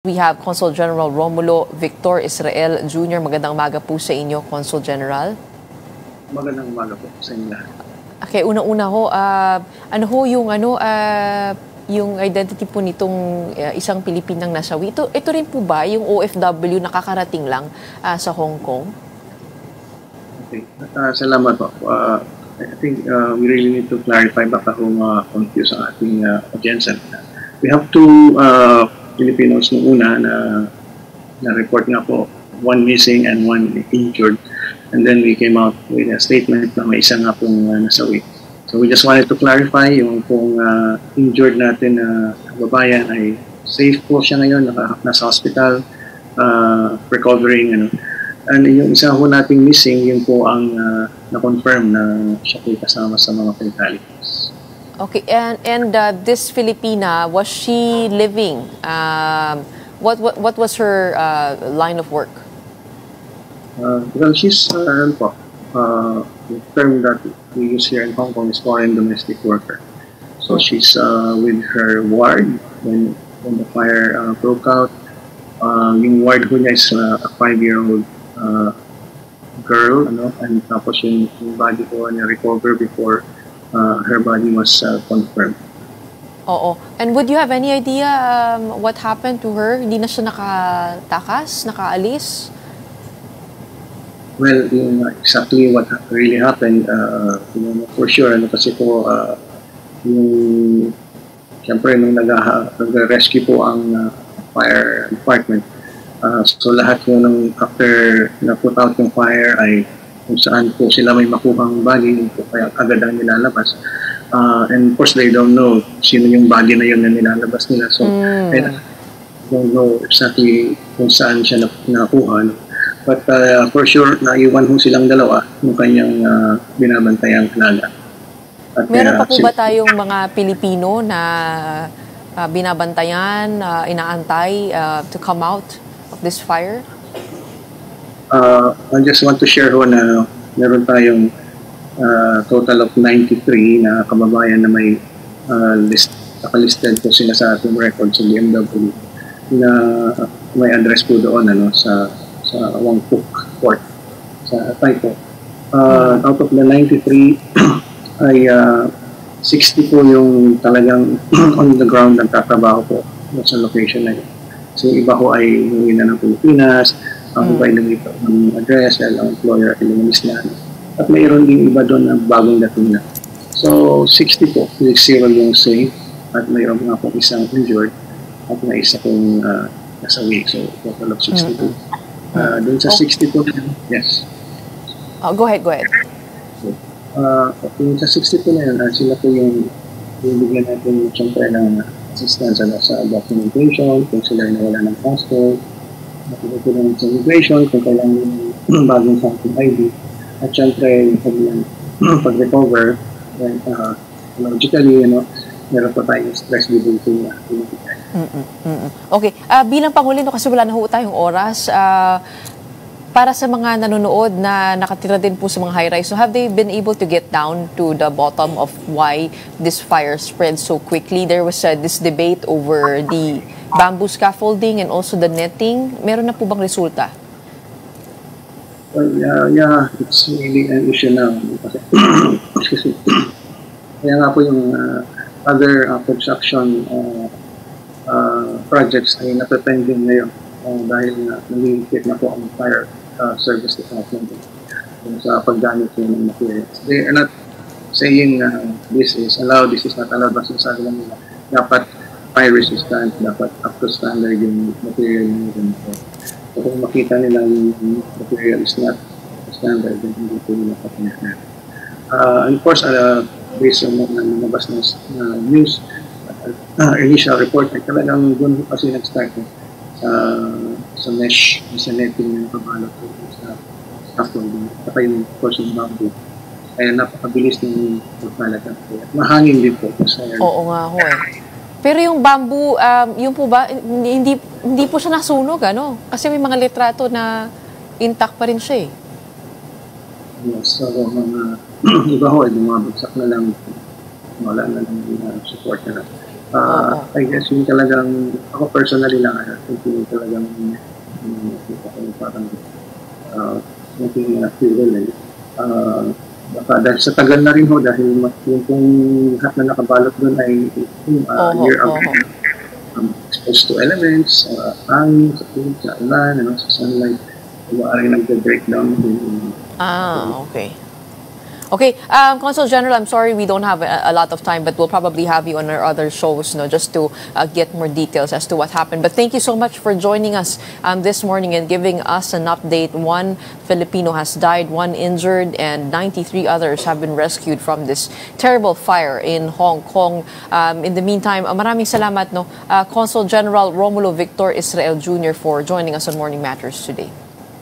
We have Consul General Romulo Victor Israel Jr. Magandang umaga po sa inyo, Consul General. Magandang umaga po sa inyo. Okay, unang-una ho, yung identity po nitong isang Pilipinang nasawi. Ito rin po ba yung OFW nakakarating lang sa Hong Kong? Okay, salamat po. I think we really need to clarify baka kung confuse ang ating audience. We have two Filipinos nung una na report nga po, one missing and one injured. And then we came out with a statement na may isa nga pong nasawi. So we just wanted to clarify yung pong injured natin na babayan ay safe po siya ngayon, nasa hospital, recovering. And yung isa po nating missing, yun po ang na-confirm na siya po kasama sa mga fatalities. Okay, and this Filipina, was she living? What was her line of work? Well, she's the term that we use here in Hong Kong is foreign domestic worker. So she's with her ward when the fire broke out. Yung ward ko niya is a 5-year-old girl, and tapos yung body ko niya recover before her body was confirmed. Oo. And would you have any idea what happened to her? Hindi na siya nakatakas, nakaalis? Well, exactly what really happened, for sure, kasi po, siyempre, nung nag-rescue po ang fire department, so lahat po after na-put out yung fire ay kung saan po sila may makuhang body, po kaya agad ang nilalabas. And of course, they don't know sino yung body na yun na nilalabas nila. So, I don't know exactly kung saan siya nakuha. But for sure, naiwan ho silang dalawa ng kanyang binabantayang alaga. Meron pa po ba tayong mga Pilipino na binabantayan, inaantay to come out of this fire? I just want to share ho na meron tayong total of 93 na kababayan na may nakalisted po sila sa ating record sa BMW na may address po doon sa Wang Phuc Port sa Taipo. Out of the 93 ay 60 po yung talagang on the ground nagtatrabaho po sa location na yun. So iba ho ay umuwi na ng Pilipinas, ang iba ay lumito ng address dahil ang employer ay luminis na. At mayroon din iba doon na bagong dating na. So 60 po, 60 yung safe at mayroon nga po isang injured at may isa pong nasawi. So total of 62. Doon sa 62, yes. Go ahead. So, yung sa 62 na yun, sila po yung bibigyan natin siyempre ng assistance sa documentation, kung sila ay nawala ng passport, matulungan sa immigration, kung kailangan yung bagong something ID, at siyempre yung pag-recover, logically, meron pa tayong stress debuting na pinagigay. Okay. Bilang Pangulo, kasi wala na ho tayong oras, para sa mga nanonood na nakatira din po sa mga high-rise, so have they been able to get down to the bottom of why this fire spread so quickly? There was this debate over the bamboo scaffolding and also the netting. Meron na po bang resulta? Well, yeah, it's really an issue now. Kaya nga po yung other construction projects ay napepending ngayon dahil nalilipit na po ang fire service department sa paggamit ng materials. They are not saying this is allowed, this is not allowed, basta sabi lang nila, dapat fire resistant, dapat up to standard yung material nila. So kung makita nila yung material is not standard, then hindi po nila kapanahan. And of course, based on nabas ng news, initial report ay talagang doon kasi nag-start sa mesh, sa netting ng pabalot sa scaffolding, at yung portion ng bamboo. Kaya napakabilis ng pagkalat. Mahangin din po. Oo nga ho eh. Pero yung bamboo, yung po ba, hindi po siya nasunog, Kasi may mga litrato na intact pa rin siya eh. Yes, so mga iba ho ay bumabagsak na lang, wala na lang support na lang. I guess yung talagang, ako personally lang, yung talagang, parang, naging fuel eh. Baka dahil sa tagal na rin ho, dahil yung kung lahat na nakabalot doon ay year after exposed to elements, hangin, sa tubig, sa ulan, sa sunlight, maaaring nagbe-breakdown din. Okay. Okay, Consul General, I'm sorry we don't have a lot of time, but we'll probably have you on our other shows, just to get more details as to what happened. But thank you so much for joining us this morning and giving us an update. 1 Filipino has died, 1 injured, and 93 others have been rescued from this terrible fire in Hong Kong. In the meantime, maraming salamat, Consul General Romulo Victor Israel Jr. for joining us on Morning Matters today.